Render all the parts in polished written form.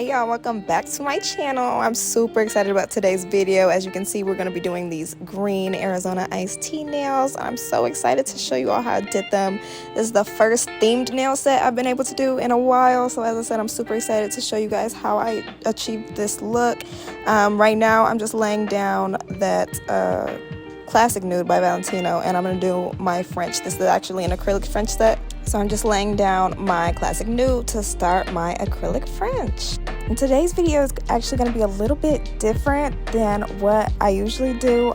y'all, welcome back to my channel. I'm super excited about today's video. As you can see, we're going to be doing these green Arizona iced tea nails. I'm so excited to show you all how I did them. This is the first themed nail set I've been able to do in a while, so as I said, I'm super excited to show you guys how I achieved this look. Right now I'm just laying down that classic nude by Valentino, and I'm going to do my French. This is actually an acrylic French set. So I'm just laying down my classic nude to start my acrylic French. And today's video is actually going to be a little bit different than what I usually do.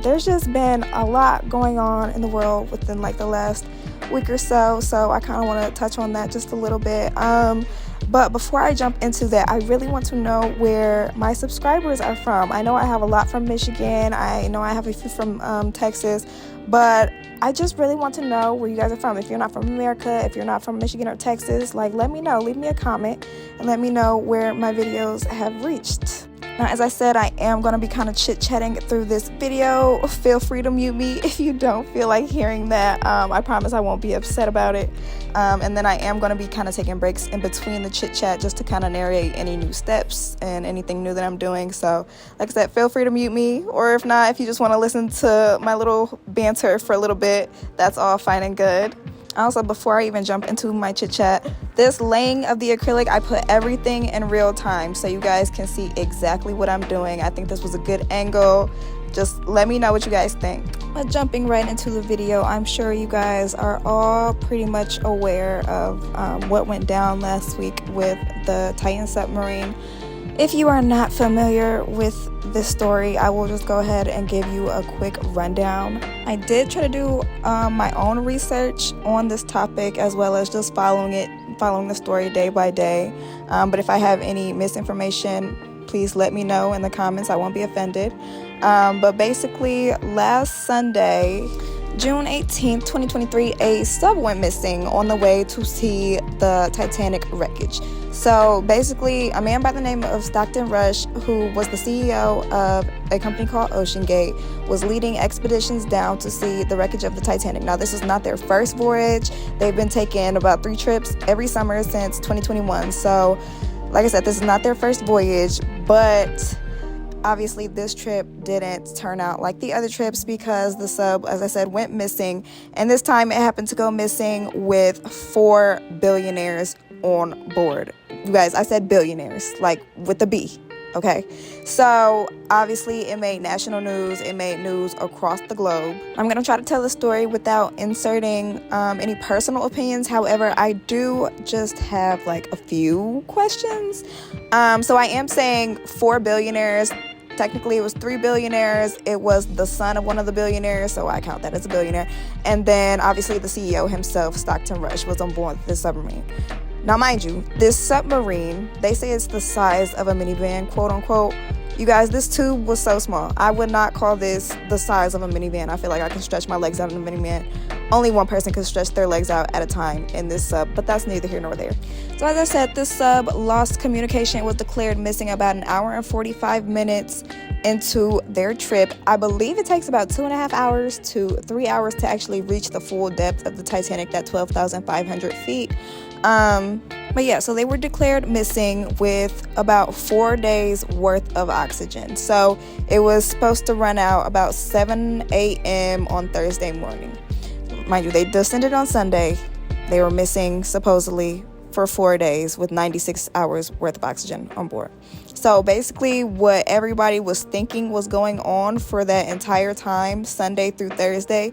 There's just been a lot going on in the world within like the last week or so I kind of want to touch on that just a little bit. But before I jump into that, I really want to know where my subscribers are from. I know I have a lot from Michigan. I know I have a few from Texas, but I just really want to know where you guys are from. If you're not from America, if you're not from Michigan or Texas, like, let me know. Leave me a comment and let me know where my videos have reached. Now, as I said, I am going to be kind of chit-chatting through this video. Feel free to mute me if you don't feel like hearing that. I promise I won't be upset about it. And then I am going to be kind of taking breaks in between the chit-chat just to kind of narrate any new steps and anything new that I'm doing. So, like I said, feel free to mute me. Or if not, if you just want to listen to my little banter for a little bit, that's all fine and good. Also, before I even jump into my chit chat, this laying of the acrylic, I put everything in real time so you guys can see exactly what I'm doing. I think this was a good angle. Just let me know what you guys think. But jumping right into the video, I'm sure you guys are all pretty much aware of what went down last week with the Titan submarine. If you are not familiar with this story, I will just go ahead and give you a quick rundown. I did try to do my own research on this topic, as well as just following the story day by day. But if I have any misinformation, please let me know in the comments. I won't be offended. But basically, last Sunday, June 18th, 2023, a sub went missing on the way to see the Titanic wreckage. So basically, a man by the name of Stockton Rush, who was the CEO of a company called OceanGate, was leading expeditions down to see the wreckage of the Titanic. Now, this is not their first voyage. They've been taking about 3 trips every summer since 2021. So, like I said, this is not their first voyage, but obviously this trip didn't turn out like the other trips because the sub, as I said, went missing. And this time it happened to go missing with 4 billionaires on board. You guys, I said billionaires, like with a B, okay? So obviously it made national news. It made news across the globe. I'm going to try to tell the story without inserting any personal opinions. However, I do just have like a few questions. So I am saying 4 billionaires. Technically, it was 3 billionaires. It was the son of one of the billionaires, so I count that as a billionaire. And then, obviously, the CEO himself, Stockton Rush, was on board the submarine. Now, mind you, this submarine, they say it's the size of a minivan, quote unquote. You guys, this tube was so small. I would not call this the size of a minivan. I feel like I can stretch my legs out in a minivan. Only one person could stretch their legs out at a time in this sub, but that's neither here nor there. So as I said, this sub lost communication. It was declared missing about an hour and 45 minutes into their trip. I believe it takes about 2.5 hours to 3 hours to actually reach the full depth of the Titanic, that 12,500 feet. But yeah, so they were declared missing with about 4 days worth of oxygen. So it was supposed to run out about 7 a.m. on Thursday morning. Mind you, they descended on Sunday. They were missing supposedly for 4 days with 96 hours worth of oxygen on board. So basically what everybody was thinking was going on for that entire time, Sunday through Thursday,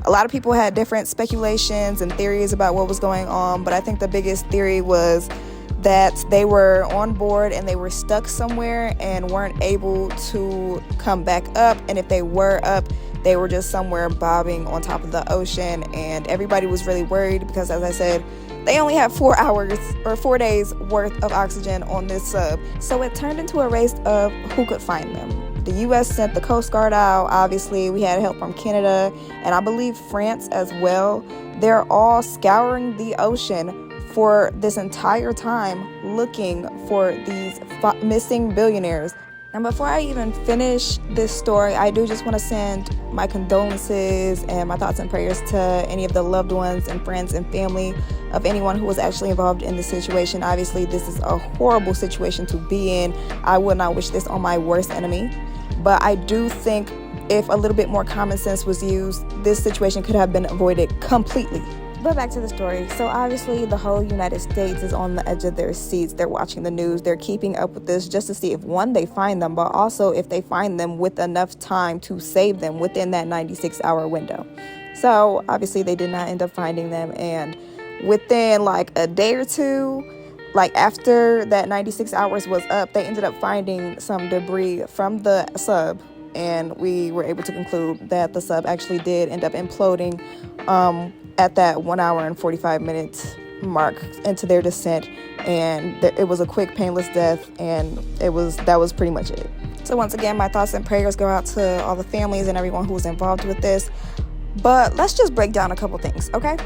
a lot of people had different speculations and theories about what was going on, but I think the biggest theory was that they were on board and they were stuck somewhere and weren't able to come back up. And if they were up, they were just somewhere bobbing on top of the ocean. And everybody was really worried because, as I said, they only have 4 hours or 4 days worth of oxygen on this sub. So it turned into a race of who could find them. The U.S. sent the Coast Guard out. Obviously, we had help from Canada and I believe France as well. They're all scouring the ocean for this entire time looking for these missing billionaires. And before I even finish this story, I do just want to send my condolences and my thoughts and prayers to any of the loved ones and friends and family of anyone who was actually involved in this situation. Obviously, this is a horrible situation to be in. I would not wish this on my worst enemy. But I do think if a little bit more common sense was used, this situation could have been avoided completely. But back to the story. So obviously the whole United States is on the edge of their seats. They're watching the news. They're keeping up with this just to see if, one, they find them, but also if they find them with enough time to save them within that 96-hour window. So obviously they did not end up finding them. And within like a day or two, like after that 96 hours was up, they ended up finding some debris from the sub. And we were able to conclude that the sub actually did end up imploding at that 1 hour and 45 minutes mark into their descent, and it was a quick, painless death, and that was pretty much it. So once again, my thoughts and prayers go out to all the families and everyone who was involved with this. But let's just break down a couple things, okay?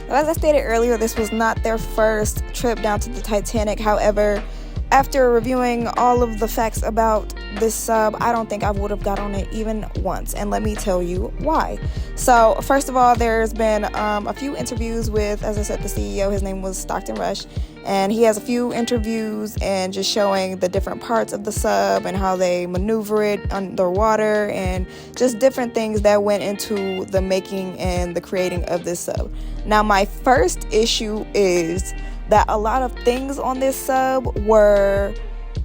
As I stated earlier, this was not their first trip down to the Titanic. However, after reviewing all of the facts about this sub, I don't think I would have got on it even once. And let me tell you why. So first of all, there's been a few interviews with, as I said, the CEO. His name was Stockton Rush. And he has a few interviews and just showing the different parts of the sub and how they maneuver it underwater and just different things that went into the making and the creating of this sub. Now, my first issue is that a lot of things on this sub were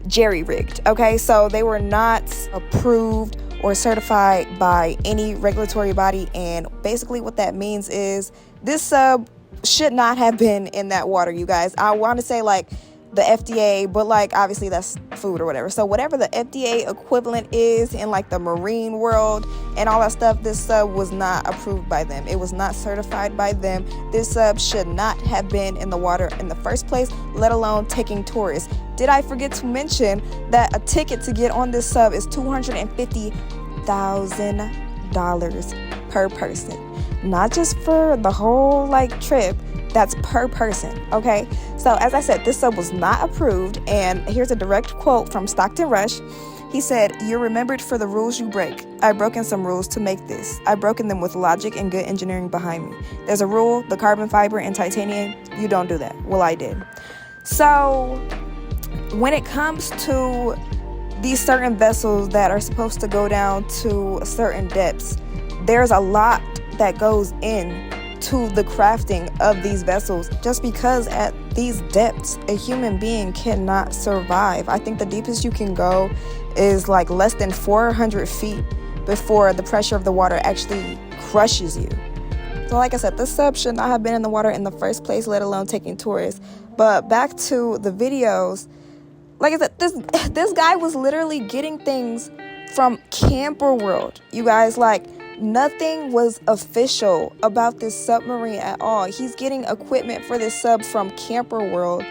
jerry-rigged, okay? So they were not approved or certified by any regulatory body, and basically what that means is this sub should not have been in that water, you guys. I want to say like the FDA, but like obviously that's food or whatever. So whatever the FDA equivalent is in like the marine world and all that stuff, this sub was not approved by them. It was not certified by them. This sub should not have been in the water in the first place, let alone taking tourists. Did I forget to mention that a ticket to get on this sub is $250,000 per person? Not just for the whole like trip, that's per person, okay? So as I said, this sub was not approved, and here's a direct quote from Stockton Rush. He said, "You're remembered for the rules you break. I've broken some rules to make this. I've broken them with logic and good engineering behind me. There's a rule, the carbon fiber and titanium, you don't do that. Well, I did." So when it comes to these certain vessels that are supposed to go down to certain depths, there's a lot that goes in to the crafting of these vessels, just because at these depths a human being cannot survive. I think the deepest you can go is like less than 400 feet before the pressure of the water actually crushes you. So like I said, this sub should not have been in the water in the first place, let alone taking tourists. But back to the videos, like I said, this guy was literally getting things from Camper World, you guys. Like, nothing was official about this submarine at all. He's getting equipment for this sub from Camper World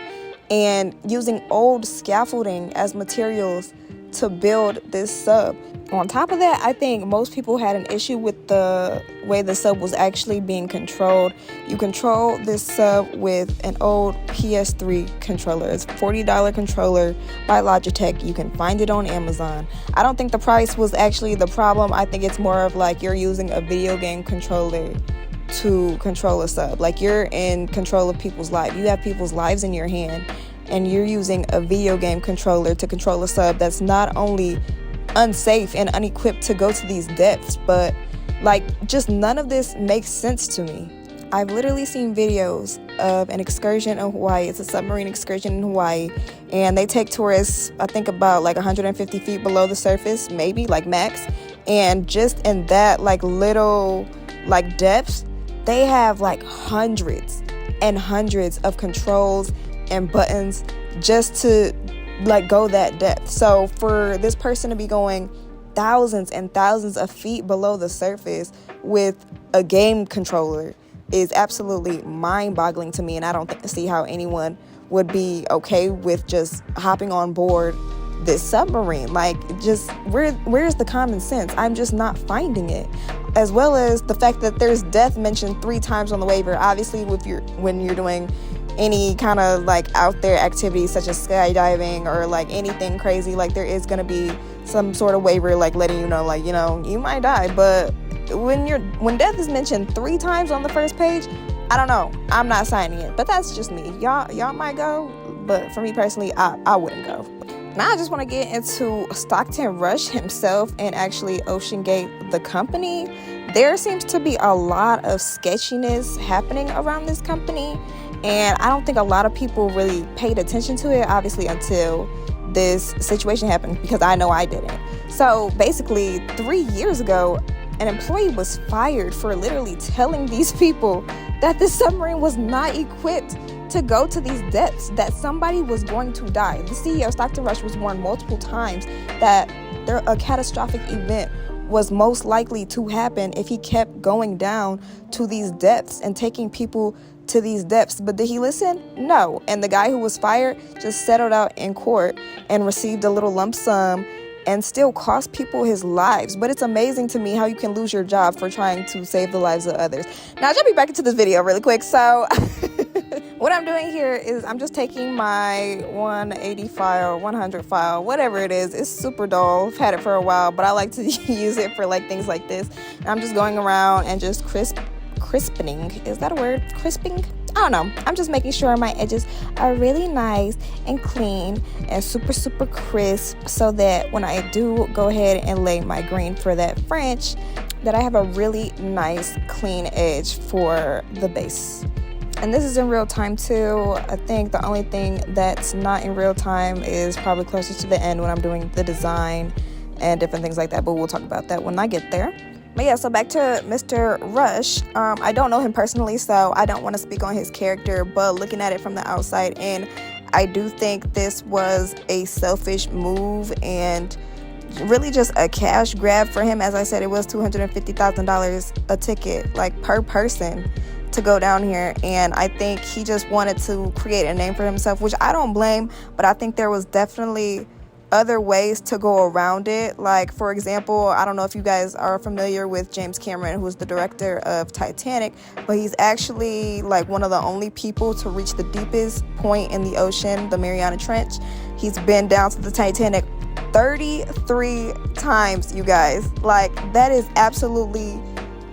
and using old scaffolding as materials to build this sub. On top of that, I think most people had an issue with the way the sub was actually being controlled. You control this sub with an old PS3 controller. It's a $40 controller by Logitech. You can find it on Amazon. I don't think the price was actually the problem. I think it's more of like you're using a video game controller to control a sub. Like, you're in control of people's lives. You have people's lives in your hand, and you're using a video game controller to control a sub that's not only unsafe and unequipped to go to these depths, but like, just none of this makes sense to me. I've literally seen videos of an excursion in Hawaii. It's a submarine excursion in Hawaii, and they take tourists, I think about like 150 feet below the surface, maybe like max, and just in that like little like depths, they have like hundreds and hundreds of controls and buttons just to like go that depth. So for this person to be going thousands and thousands of feet below the surface with a game controller is absolutely mind-boggling to me, and I don't see how anyone would be okay with just hopping on board this submarine. Like, just where's the common sense? I'm just not finding it. As well as the fact that there's death mentioned 3 times on the waiver. Obviously, when you're doing any kind of like out there activities such as skydiving or like anything crazy, like there is going to be some sort of waiver like letting you know, like, you know, you might die. But when death is mentioned 3 times on the first page, I don't know, I'm not signing it. But that's just me. Y'all might go, but for me personally, I wouldn't go. Now I just want to get into Stockton Rush himself and actually OceanGate, the company. There seems to be a lot of sketchiness happening around this company, and I don't think a lot of people really paid attention to it, obviously, until this situation happened, because I know I didn't. So basically, 3 years ago, an employee was fired for literally telling these people that the submarine was not equipped to go to these depths, that somebody was going to die. The CEO of Stockton Rush was warned multiple times that a catastrophic event was most likely to happen if he kept going down to these depths and taking people to these depths. But did he listen? No. And the guy who was fired just settled out in court and received a little lump sum and still cost people his lives. But it's amazing to me how you can lose your job for trying to save the lives of others. Now, jumping back into this video really quick. So what I'm doing here is I'm just taking my 180 file, 100 file, whatever it is. It's super dull. I've had it for a while, but I like to use it for like things like this. And I'm just going around and just crispening. Is that a word? Crisping? I don't know. I'm just making sure my edges are really nice and clean and super, super crisp, so that when I do go ahead and lay my green for that French, that I have a really nice clean edge for the base. And this is in real time too. I think the only thing that's not in real time is probably closer to the end when I'm doing the design and different things like that, but we'll talk about that when I get there. But yeah, so back to Mr. Rush. I don't know him personally, so I don't want to speak on his character, but looking at it from the outside in, I do think this was a selfish move and really just a cash grab for him. As I said, it was $250,000 a ticket, like per person, to go down here. And I think he just wanted to create a name for himself, which I don't blame, but I think there was definitely other ways to go around it. Like, for example, I don't know if you guys are familiar with James Cameron, who's the director of Titanic, but he's actually like one of the only people to reach the deepest point in the ocean, the Mariana Trench. He's been down to the Titanic 33 times, you guys. Like, that is absolutely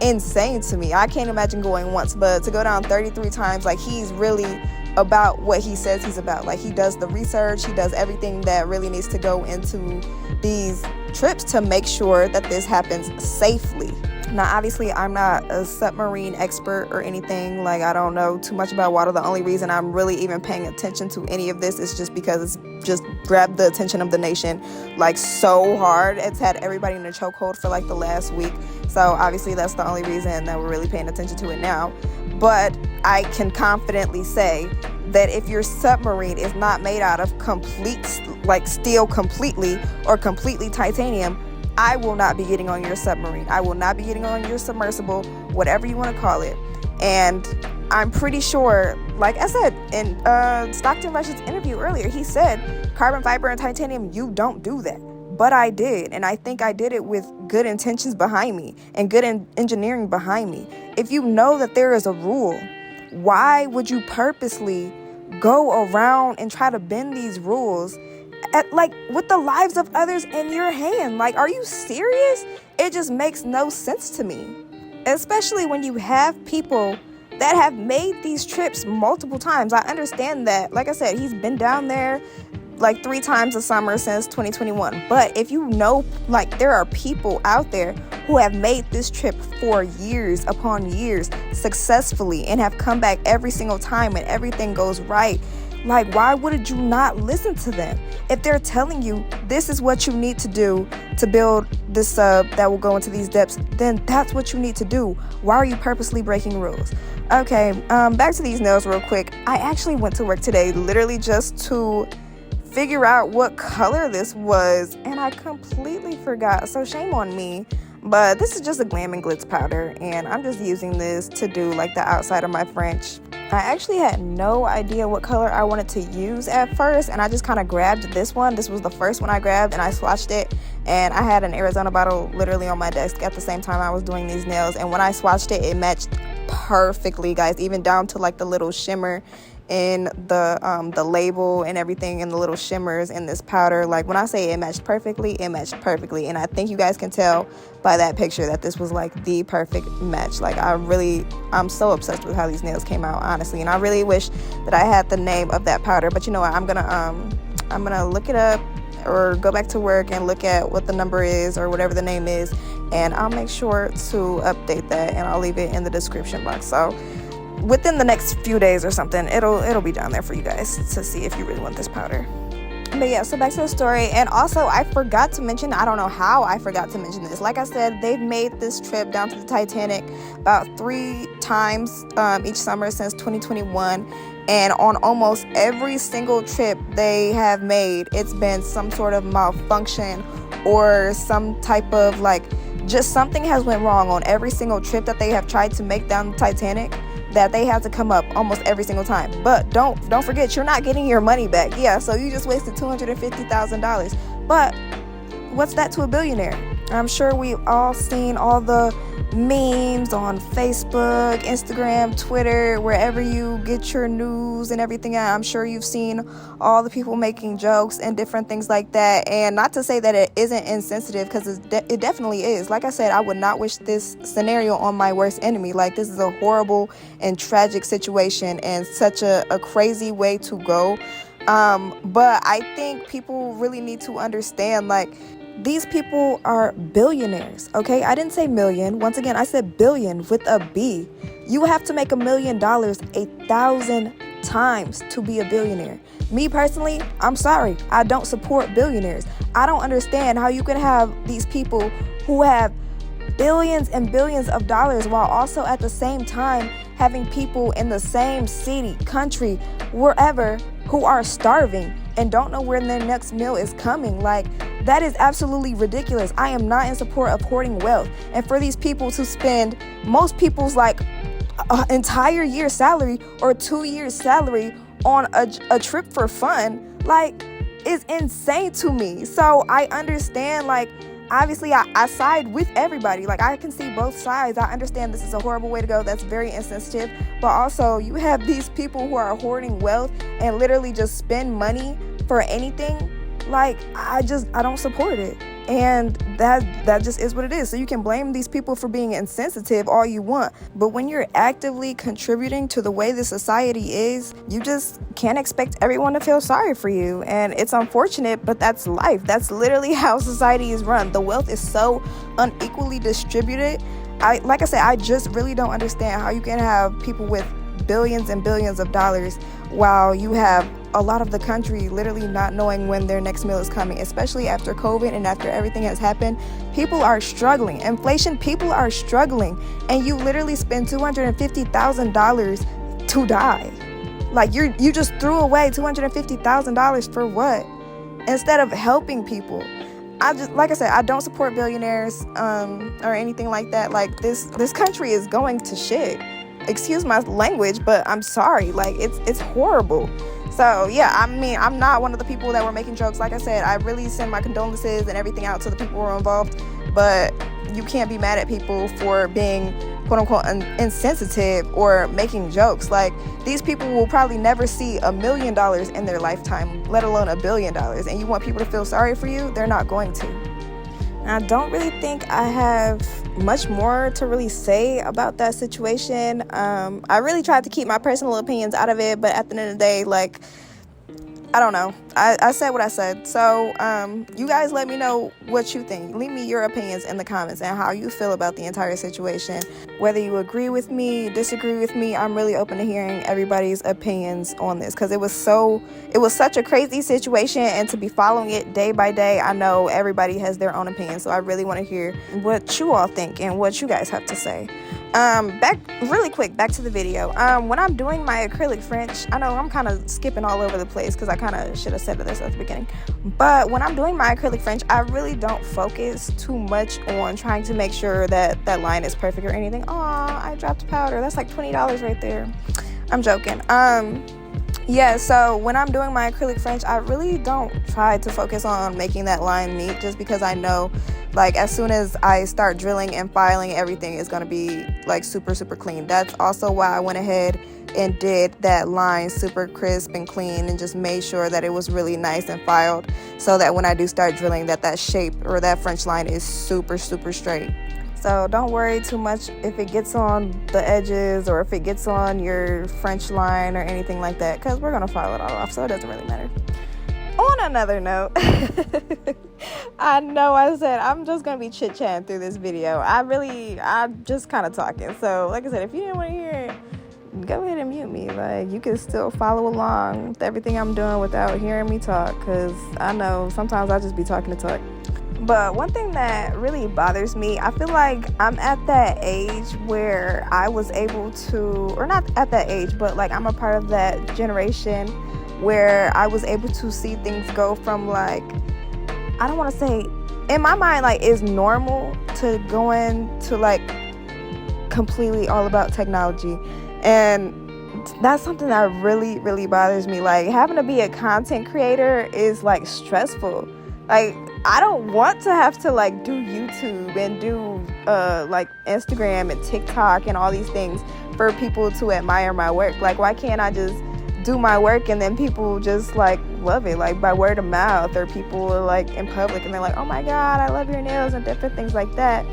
insane to me. I can't imagine going once, but to go down 33 times, like, he's really about what he says he's about. Like, he does the research, he does everything that really needs to go into these trips to make sure that this happens safely. Now, obviously, I'm not a submarine expert or anything. Like, I don't know too much about water. The only reason I'm really even paying attention to any of this is just because it's just grabbed the attention of the nation, like, so hard. It's had everybody in a chokehold for like the last week. So obviously that's the only reason that we're really paying attention to it now. But I can confidently say that if your submarine is not made out of complete, like, steel completely or completely titanium, I will not be getting on your submarine. I will not be getting on your submersible, whatever you want to call it. And I'm pretty sure, like I said in Stockton Rush's interview earlier, he said carbon fiber and titanium, you don't do that. But I did, and I think I did it with good intentions behind me and good engineering behind me. If you know that there is a rule, why would you purposely go around and try to bend these rules like with the lives of others in your hand? Like, are you serious? It just makes no sense to me, especially when you have people that have made these trips multiple times. I understand that, like I said, he's been down there like 3 times a summer since 2021. But if you know, like, there are people out there who have made this trip for years upon years successfully and have come back every single time and everything goes right, like, why would you not listen to them? If they're telling you this is what you need to do to build this sub that will go into these depths, then that's what you need to do. Why are you purposely breaking rules? Okay, back to these nails real quick. I actually went to work today literally just to figure out what color this was, and I completely forgot, so shame on me. But this is just a Glam and Glitz powder, and I'm just using this to do like the outside of my French. I actually had no idea what color I wanted to use at first, and I just kind of grabbed this one. This was the first one I grabbed, and I swatched it, and I had an Arizona bottle literally on my desk at the same time I was doing these nails, and when I swatched it, it matched perfectly, guys, even down to like the little shimmer in the label and everything, and the little shimmers in this powder. Like, when I say it matched perfectly, it matched perfectly. And I think you guys can tell by that picture that this was like the perfect match. Like, I'm so obsessed with how these nails came out, honestly. And I really wish that I had the name of that powder, but you know what, I'm gonna look it up, or go back to work and look at what the number is or whatever the name is, and I'll make sure to update that, and I'll leave it in the description box. So within the next few days or something, it'll be down there for you guys to see if you really want this powder. But yeah, so back to the story. And also, I forgot to mention, I don't know how I forgot to mention this. Like I said, they've made this trip down to the Titanic about 3 times each summer since 2021. And on almost every single trip they have made, it's been some sort of malfunction or some type of, like, just something has went wrong on every single trip that they have tried to make down the Titanic, that they have to come up almost every single time. But don't forget, you're not getting your money back. Yeah, so you just wasted $250,000. But what's that to a billionaire? I'm sure we've all seen all the memes on Facebook, Instagram, Twitter, wherever you get your news and everything. I'm sure you've seen all the people making jokes and different things like that. And not to say that it isn't insensitive, because it definitely is. Like I said, I would not wish this scenario on my worst enemy. Like, this is a horrible and tragic situation and such a crazy way to go. But I think people really need to understand, like, these people are billionaires, okay? I didn't say million. Once again, I said billion with a B. You have to make $1 million 1,000 times to be a billionaire. Me personally, I'm sorry, I don't support billionaires. I don't understand how you can have these people who have billions and billions of dollars while also at the same time having people in the same city, country, wherever, who are starving and don't know where their next meal is coming. Like, that is absolutely ridiculous. I am not in support of hoarding wealth. And for these people to spend most people's like an entire year's salary or 2 years' salary on a trip for fun, like, is insane to me. So I understand, like, obviously I side with everybody. Like, I can see both sides. I understand this is a horrible way to go. That's very insensitive. But also, you have these people who are hoarding wealth and literally just spend money for anything. Like, I don't support it. And that just is what it is. So you can blame these people for being insensitive all you want, but when you're actively contributing to the way the society is, you just can't expect everyone to feel sorry for you. And it's unfortunate, but that's life. That's literally how society is run. The wealth is so unequally distributed. Like I said, I just really don't understand how you can have people with billions and billions of dollars while you have a lot of the country literally not knowing when their next meal is coming, especially after COVID and after everything has happened. People are struggling. Inflation, people are struggling. And you literally spend $250,000 to die. Like, you just threw away $250,000 for what? Instead of helping people. Like I said, I don't support billionaires or anything like that. Like, this country is going to shit. Excuse my language, but I'm sorry. Like, it's horrible. So yeah, I mean, I'm not one of the people that were making jokes. Like I said, I really send my condolences and everything out to the people who are involved, but you can't be mad at people for being quote unquote insensitive or making jokes. Like, these people will probably never see $1 million in their lifetime, let alone $1 billion, and you want people to feel sorry for you? They're not going to. I don't really think I have much more to really say about that situation. I really tried to keep my personal opinions out of it, but at the end of the day, like, I don't know. I said what I said. So you guys let me know what you think. Leave me your opinions in the comments and how you feel about the entire situation. Whether you agree with me, disagree with me, I'm really open to hearing everybody's opinions on this, because it was such a crazy situation, and to be following it day by day, I know everybody has their own opinion. So I really want to hear what you all think and what you guys have to say. Back to the video. When I'm doing my acrylic French, I know I'm kind of skipping all over the place because I kind of should have said this at the beginning, but when I'm doing my acrylic French, I really don't focus too much on trying to make sure that that line is perfect or anything. I dropped powder. That's like $20 right there. I'm joking. Yeah, so when I'm doing my acrylic French, I really don't try to focus on making that line neat, just because I know, like as soon as I start drilling and filing, everything is going to be like super clean. That's also why I went ahead and did that line super crisp and clean and just made sure that it was really nice and filed, so that when I do start drilling, that shape or that French line is super straight. So don't worry too much if it gets on the edges or if it gets on your French line or anything like that, because we're going to file it all off, so it doesn't really matter. On another note, I know I said I'm just going to be chit-chatting through this video. I'm just kind of talking. So, like I said, if you didn't want to hear it, go ahead and mute me. Like, you can still follow along with everything I'm doing without hearing me talk, because I know sometimes I just be talking to talk. But one thing that really bothers me, I feel like I'm at that age where I was able to, or not at that age, but like I'm a part of that generation where I was able to see things go from like, I don't want to say, in my mind, like it's normal to going to like completely all about technology. And that's something that really bothers me. Like having to be a content creator is like stressful. Like I don't want to have to like do YouTube and do like Instagram and TikTok and all these things for people to admire my work. Like why can't I just do my work and then people just like love it, like by word of mouth, or people are like in public and they're like, oh my god, I love your nails, and different things like that.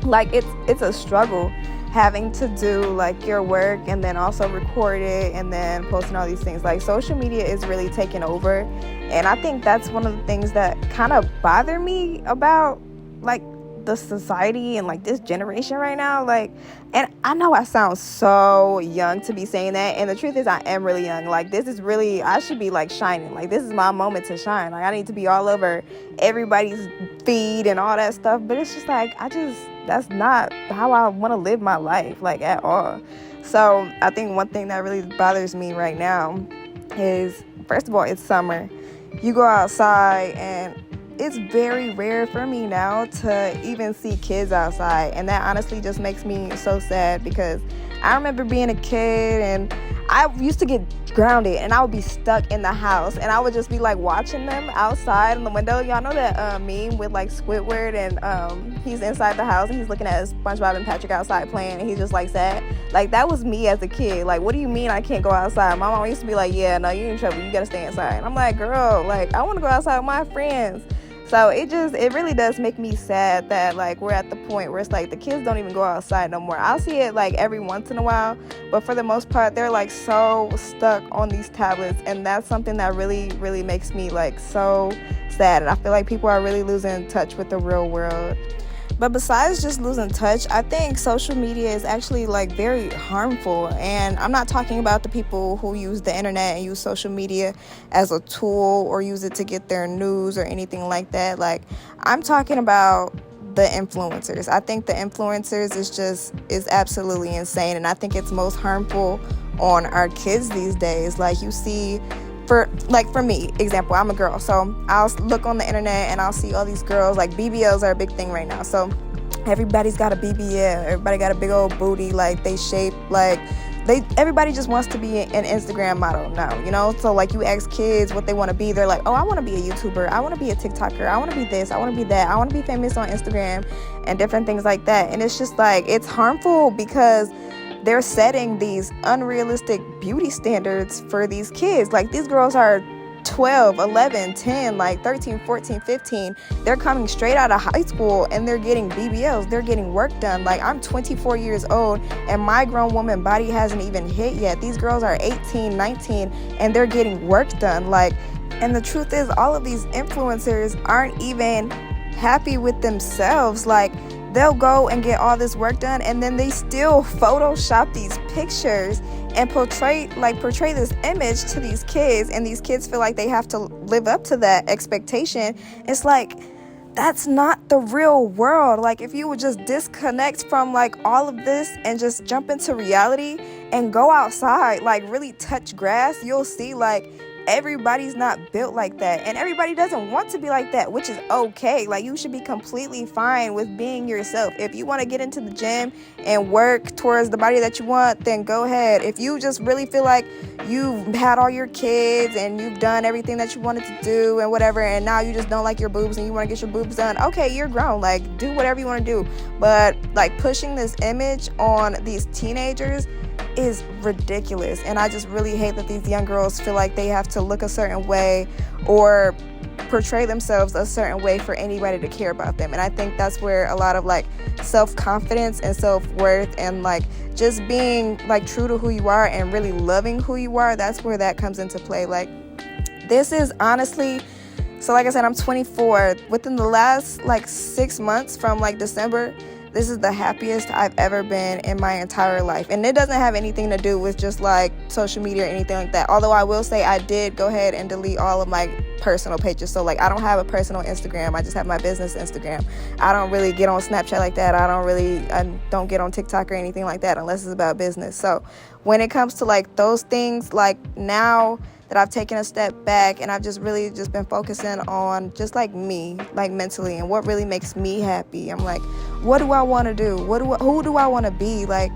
Like it's a struggle having to do like your work and then also record it and then posting all these things. Like social media is really taking over, and I think that's one of the things that kind of bother me about like the society and like this generation right now. Like, and I know I sound so young to be saying that, and the truth is I am really young. Like this is really, I should be like shining. Like this is my moment to shine. Like I need to be all over everybody's feed and all that stuff, but it's just like that's not how I want to live my life, like at all. So I think one thing that really bothers me right now is, first of all, it's summer. You go outside and it's very rare for me now to even see kids outside, and that honestly just makes me so sad, because I remember being a kid and I used to get grounded and I would be stuck in the house and I would just be like watching them outside in the window. Y'all know that meme with like Squidward and he's inside the house and he's looking at SpongeBob and Patrick outside playing and he's just like sad. Like that was me as a kid. Like, what do you mean I can't go outside? My mom used to be like, yeah, no, you're in trouble, you gotta stay inside. And I'm like, girl, like I want to go outside with my friends. So it really does make me sad that like we're at the point where it's like the kids don't even go outside no more. I'll see it like every once in a while, but for the most part they're like so stuck on these tablets, and that's something that really makes me like so sad. And I feel like people are really losing touch with the real world. But besides just losing touch, I think social media is actually like very harmful. And I'm not talking about the people who use the internet and use social media as a tool or use it to get their news or anything like that. Like I'm talking about the influencers. I think the influencers is absolutely insane. And I think it's most harmful on our kids these days. Like you see, for me, example, I'm a girl, so I'll look on the internet and I'll see all these girls, like BBLs are a big thing right now, so everybody's got a BBL, everybody got a big old booty, like they shape, like everybody just wants to be an Instagram model now, you know? So like you ask kids what they want to be, they're like, oh, I want to be a YouTuber, I want to be a TikToker, I want to be this, I want to be that, I want to be famous on Instagram and different things like that. And it's just like, it's harmful because they're setting these unrealistic beauty standards for these kids. Like these girls are 12, 11, 10, like 13, 14, 15. They're coming straight out of high school and they're getting BBLs. They're getting work done. Like I'm 24 years old and my grown woman body hasn't even hit yet. These girls are 18, 19 and they're getting work done. Like, and the truth is all of these influencers aren't even happy with themselves. Like they'll go and get all this work done and then they still Photoshop these pictures and portray this image to these kids, and these kids feel like they have to live up to that expectation. It's like, that's not the real world. Like if you would just disconnect from like all of this and just jump into reality and go outside, like really touch grass, you'll see like everybody's not built like that, and everybody doesn't want to be like that, which is okay. Like, you should be completely fine with being yourself. If you want to get into the gym and work towards the body that you want, then go ahead. If you just really feel like you've had all your kids and you've done everything that you wanted to do and whatever, and now you just don't like your boobs and you want to get your boobs done, okay, you're grown. Like, do whatever you want to do. But like, pushing this image on these teenagers is ridiculous, and I just really hate that these young girls feel like they have to look a certain way or portray themselves a certain way for anybody to care about them. And I think that's where a lot of like self-confidence and self-worth and like just being like true to who you are and really loving who you are, that's where that comes into play. Like, this is honestly, so like I said, I'm 24. Within the last like 6 months from like December, this is the happiest I've ever been in my entire life. And it doesn't have anything to do with just like social media or anything like that. Although I will say I did go ahead and delete all of my personal pages. So like, I don't have a personal Instagram. I just have my business Instagram. I don't really get on Snapchat like that. I don't get on TikTok or anything like that unless it's about business. So when it comes to like those things, like now that I've taken a step back and I've just really just been focusing on just like me, like mentally, and what really makes me happy. I'm like, what do I want to do? Who do I want to be? Like,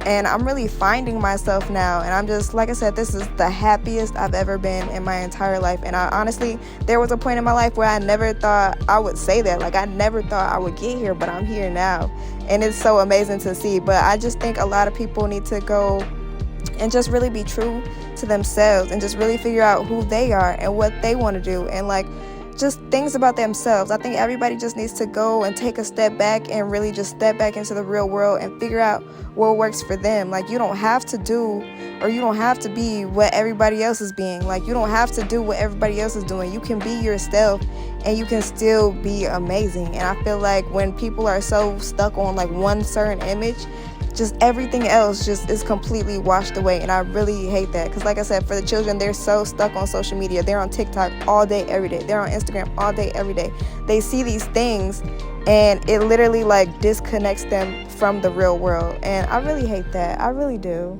and I'm really finding myself now. And I'm just, like I said, this is the happiest I've ever been in my entire life. And I honestly, there was a point in my life where I never thought I would say that. Like, I never thought I would get here, but I'm here now. And it's so amazing to see. But I just think a lot of people need to go and just really be true to themselves and just really figure out who they are and what they want to do, and like just things about themselves. I think everybody just needs to go and take a step back and really just step back into the real world and figure out what works for them. Like, you don't have to do, or you don't have to be what everybody else is being. Like, you don't have to do what everybody else is doing. You can be yourself and you can still be amazing. And I feel like when people are so stuck on like one certain image, just everything else just is completely washed away. And I really hate that, because like I said, for the children, they're so stuck on social media. They're on TikTok all day every day. They're on Instagram all day every day. They see these things and it literally like disconnects them from the real world, and I really hate that. I really do.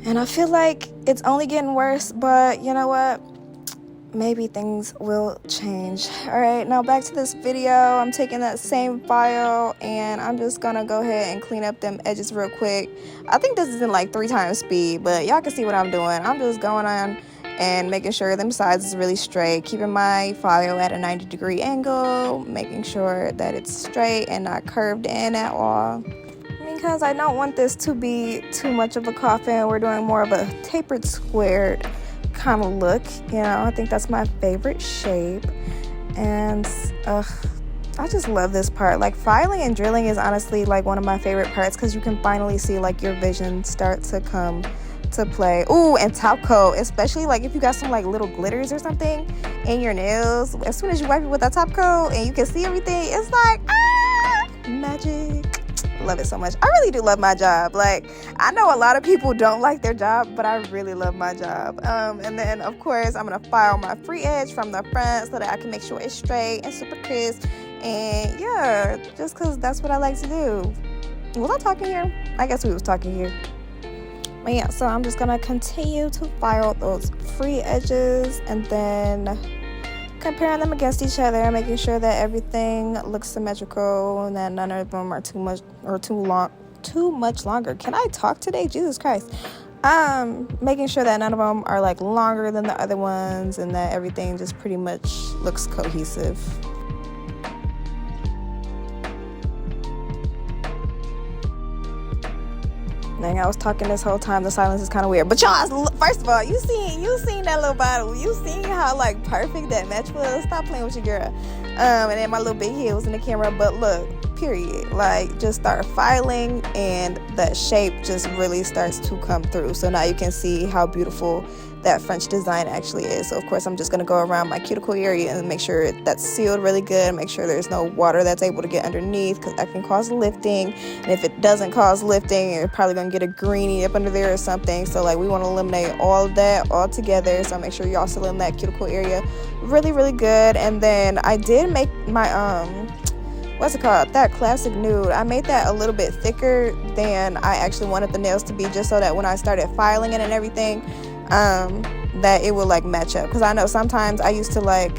And I feel like it's only getting worse, but you know what, maybe things will change. All right, now back to this video. I'm taking that same file and I'm just gonna go ahead and clean up them edges real quick. I think this is in like 3 times speed, but y'all can see what I'm doing. I'm just going on and making sure them sides is really straight, keeping my file at a 90-degree angle, making sure that it's straight and not curved in at all, because I don't want this to be too much of a coffin. We're doing more of a tapered, squared kind of look, you know. I think that's my favorite shape. And I just love this part. Like, filing and drilling is honestly like one of my favorite parts, because you can finally see like your vision start to come to play. Ooh, and top coat, especially like if you got some like little glitters or something in your nails, as soon as you wipe it with that top coat and you can see everything, it's like magic. Love it so much. I really do love my job. Like, I know a lot of people don't like their job, but I really love my job. And then of course I'm gonna file my free edge from the front so that I can make sure it's straight and super crisp. And yeah, just because that's what I like to do. Was I talking here? I guess we was talking here. But yeah, so I'm just gonna continue to file those free edges and then comparing them against each other, making sure that everything looks symmetrical and that none of them are too much longer. Can I talk today? Jesus Christ. Making sure that none of them are like longer than the other ones and that everything just pretty much looks cohesive. Dang, I was talking this whole time. The silence is kind of weird. But y'all, first of all, you seen that little bottle. You seen how like perfect that match was. Stop playing with your girl. And then my little big heels in the camera. But look, period. Like, just start filing and that shape just really starts to come through. So now you can see how beautiful that French design actually is. So of course I'm just going to go around my cuticle area and make sure that's sealed really good, make sure there's no water that's able to get underneath, because that can cause lifting. And if it doesn't cause lifting, you're probably going to get a greenie up under there or something. So like, we want to eliminate all of that all together. So make sure you're also in that cuticle area really, really good. And then I did make my what's it called, that classic nude. I made that a little bit thicker than I actually wanted the nails to be, just so that when I started filing it and everything, that it would like match up, because I know sometimes I used to like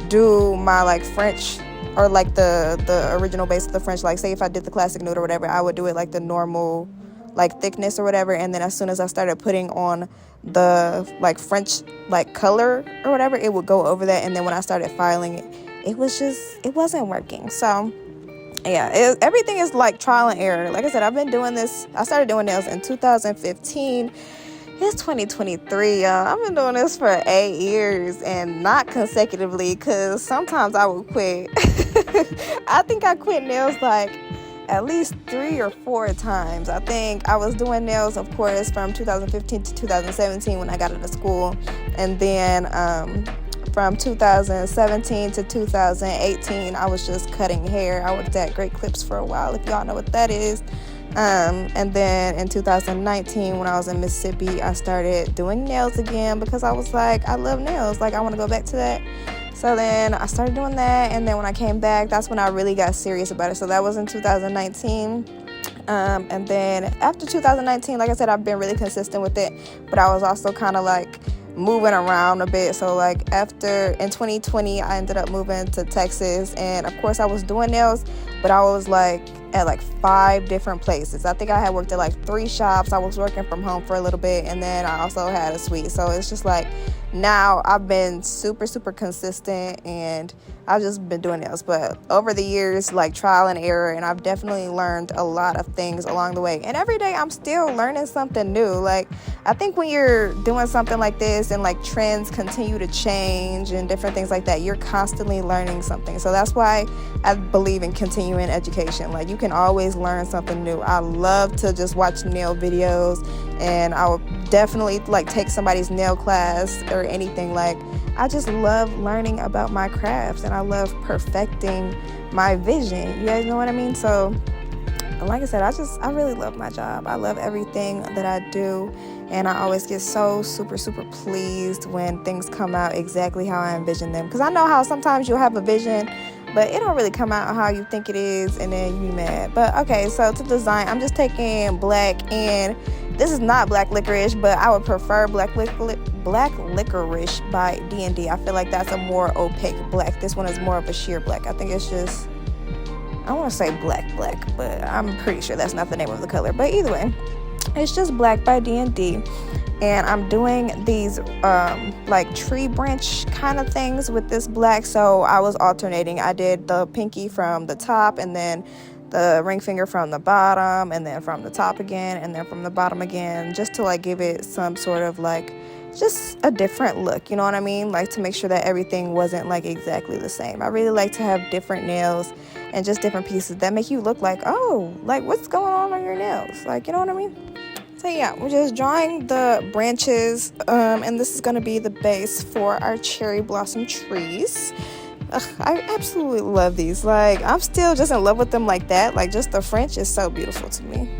do my like French, or like the original base of the French, like say if I did the classic nude or whatever, I would do it like the normal like thickness or whatever, and then as soon as I started putting on the like French like color or whatever, it would go over that, and then when I started filing it, it wasn't working. So yeah, everything is like trial and error. Like I said, I started doing nails in 2015. It's 2023, y'all. I've been doing this for 8 years, and not consecutively, because sometimes I would quit. I think I quit nails like at least 3 or 4 times. I think I was doing nails, of course, from 2015 to 2017 when I got out of school, and then from 2017 to 2018 I was just cutting hair. I worked at Great Clips for a while, if y'all know what that is. And then in 2019, when I was in Mississippi, I started doing nails again, because I was like, I love nails, like I want to go back to that. So then I started doing that, and then when I came back, that's when I really got serious about it. So that was in 2019. And then after 2019, like I said, I've been really consistent with it, but I was also kind of like moving around a bit. So like in 2020, I ended up moving to Texas, and of course I was doing nails, but I was like at like 5 different places. I think I had worked at like 3 shops. I was working from home for a little bit, and then I also had a suite. So it's just like now I've been super consistent, and I've just been doing nails. But over the years, like trial and error, and I've definitely learned a lot of things along the way. And every day I'm still learning something new. Like I think when you're doing something like this, and like trends continue to change and different things like that, you're constantly learning something. So that's why I believe in continuing education. Like you can always learn something new. I love to just watch nail videos, and I will definitely like take somebody's nail class or anything. Like I just love learning about my crafts, and I love perfecting my vision. You guys know what I mean? So like I said, I really love my job. I love everything that I do, and I always get so super pleased when things come out exactly how I envision them, because I know how sometimes you'll have a vision but it don't really come out how you think it is, and then you be mad. But okay, so to design, I'm just taking black, and this is not black licorice, but I would prefer black licorice by D&D. I feel like that's a more opaque black. This one is more of a sheer black. I think it's just, I want to say black, but I'm pretty sure that's not the name of the color. But either way, it's just black by D&D. And I'm doing these like tree branch kind of things with this black. So I was alternating. I did the pinky from the top, and then the ring finger from the bottom, and then from the top again, and then from the bottom again, just to like give it some sort of like just a different look, you know what I mean? Like to make sure that everything wasn't like exactly the same. I really like to have different nails and just different pieces that make you look like, oh, like what's going on your nails? Like, you know what I mean? So yeah, we're just drawing the branches, and this is going to be the base for our cherry blossom trees. I absolutely love these. Like, I'm still just in love with them like that. Like, just the French is so beautiful to me.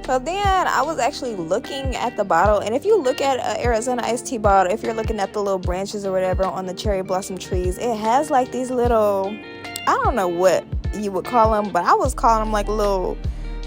So then I was actually looking at the bottle, and if you look at Arizona iced tea bottle, if you're looking at the little branches or whatever on the cherry blossom trees, it has like these little, I don't know what you would call them, but I was calling them like little,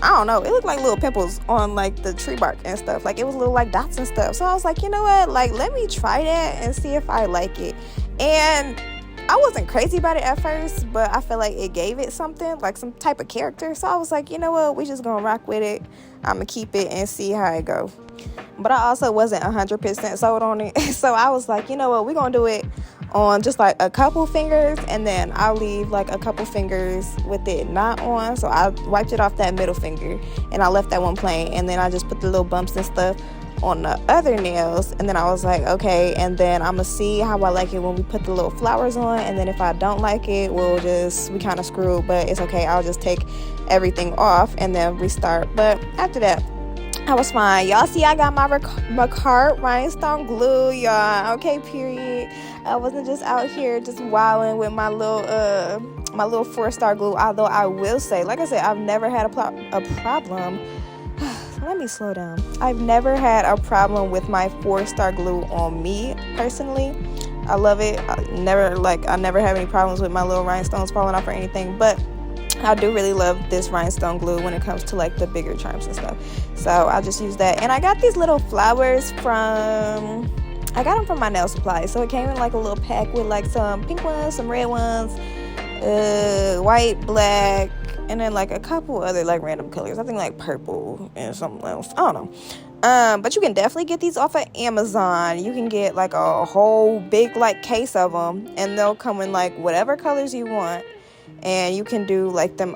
I don't know, it looked like little pimples on like the tree bark and stuff. Like it was little like dots and stuff. So I was like, you know what, like let me try that and see if I like it. And I wasn't crazy about it at first, but I feel like it gave it something, like some type of character. So I was like, you know what, we just gonna rock with it. I'm gonna keep it and see how it go. But I also wasn't 100% sold on it. So I was like, you know what, we're gonna do it on just like a couple fingers, and then I'll leave like a couple fingers with it not on. So I wiped it off that middle finger, and I left that one plain, and then I just put the little bumps and stuff on the other nails. And then I was like, okay, and then I'm gonna see how I like it when we put the little flowers on. And then if I don't like it, we kind of screwed, but it's okay, I'll just take everything off and then restart. But after that, I was fine. Y'all see I got my Ricard rhinestone glue, y'all. Okay, period. I wasn't just out here just wilding with my little my little 4-star glue. Although I will say, like I said, I've never had a problem. Let me slow down. I've never had a problem with my 4-star glue on me personally. I love it. I never have any problems with my little rhinestones falling off or anything, but I do really love this rhinestone glue when it comes to like the bigger charms and stuff. So I'll just use that. And I got these little flowers I got them from my nail supply. So it came in like a little pack with like some pink ones, some red ones, white, black, and then like a couple other like random colors. I think like purple and something else. I don't know. But you can definitely get these off of Amazon. You can get like a whole big like case of them, and they'll come in like whatever colors you want. And you can do like them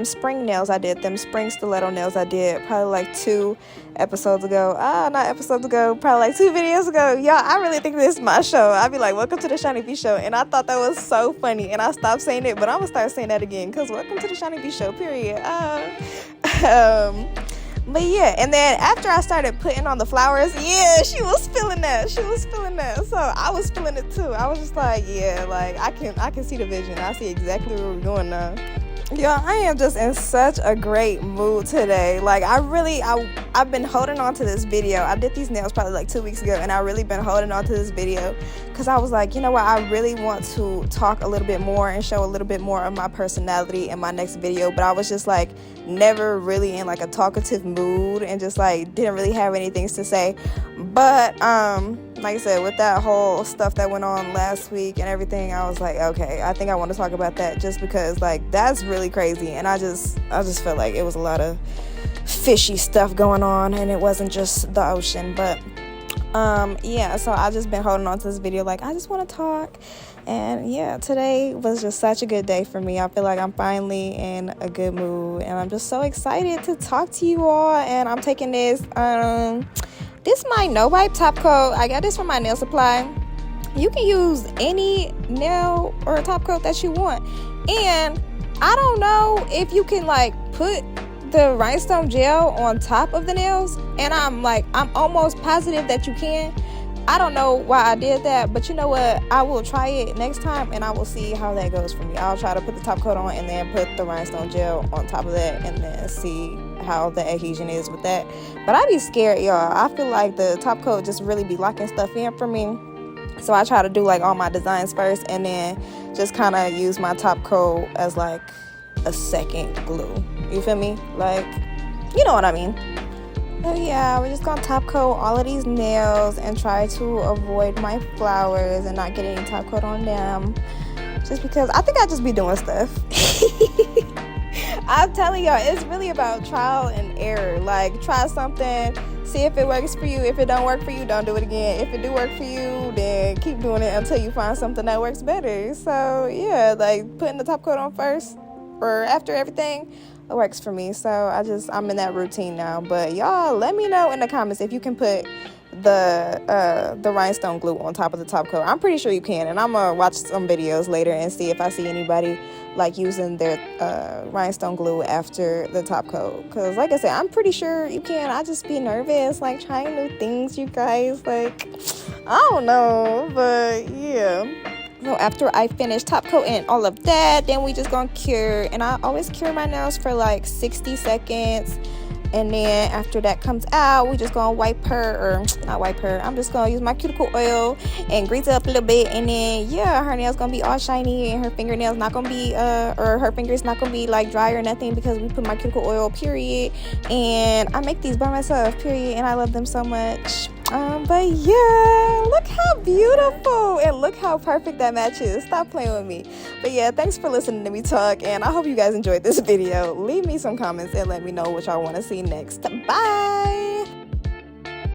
spring nails. I did them spring stiletto nails. I did probably like 2 episodes ago. Not episodes ago, probably like 2 videos ago. Y'all, I really think this is my show. I'd be like, welcome to the Shiny B Show. And I thought that was so funny. And I stopped saying it, but I'm gonna start saying that again, because welcome to the Shiny B Show, period. But yeah, and then after I started putting on the flowers, yeah, she was feeling that. So I was feeling it too. I was just like, yeah, like I can see the vision. I see exactly where we're going now. Y'all, I am just in such a great mood today. Like I've been holding on to this video. I did these nails probably like 2 weeks ago, and I really been holding on to this video because I was like, you know what, I really want to talk a little bit more and show a little bit more of my personality in my next video. But I was just like never really in like a talkative mood, and just like didn't really have anything to say. But like I said, with that whole stuff that went on last week and everything, I was like, okay, I think I want to talk about that, just because like that's really crazy. And I just felt like it was a lot of fishy stuff going on, and it wasn't just the ocean. But yeah, so I just been holding on to this video, like I just want to talk. And yeah, today was just such a good day for me. I feel like I'm finally in a good mood, and I'm just so excited to talk to you all. And I'm taking this this is my no wipe top coat. I got this from my nail supply. You can use any nail or top coat that you want. And I don't know if you can like put the rhinestone gel on top of the nails, and I'm almost positive that you can. I don't know why I did that, but you know what, I will try it next time, and I will see how that goes for me. I'll try to put the top coat on and then put the rhinestone gel on top of that, and then see how the adhesion is with that. But I be scared, y'all. I feel like the top coat just really be locking stuff in for me. So I try to do like all my designs first, and then just kind of use my top coat as like a second glue. You feel me? Like, you know what I mean. So yeah, we're just gonna top coat all of these nails and try to avoid my flowers and not get any top coat on them, just because I think I just be doing stuff. I'm telling y'all, it's really about trial and error. Like, try something, see if it works for you. If it don't work for you, don't do it again. If it do work for you, then keep doing it until you find something that works better. So yeah, like putting the top coat on first or after everything, it works for me. So I'm in that routine now. But y'all, let me know in the comments if you can put the rhinestone glue on top of the top coat. I'm pretty sure you can, and I'm gonna watch some videos later and see if I see anybody like using their rhinestone glue after the top coat, because like I said, I'm pretty sure you can. I just be nervous, like trying new things, you guys. Like, I don't know, but yeah. So after I finish top coating all of that, then we just gonna cure. And I always cure my nails for like 60 seconds. And then after that comes out, we just gonna wipe her, or not wipe her, I'm just gonna use my cuticle oil and grease it up a little bit. And then yeah, her nails gonna be all shiny, and her fingernails not gonna be or her fingers not gonna be like dry or nothing, because we put my cuticle oil, period. And I make these by myself, period, and I love them so much. But yeah, look how beautiful, and look how perfect that matches. Stop playing with me. But yeah, thanks for listening to me talk, and I hope you guys enjoyed this video. Leave me some comments and let me know what y'all want to see next. Bye.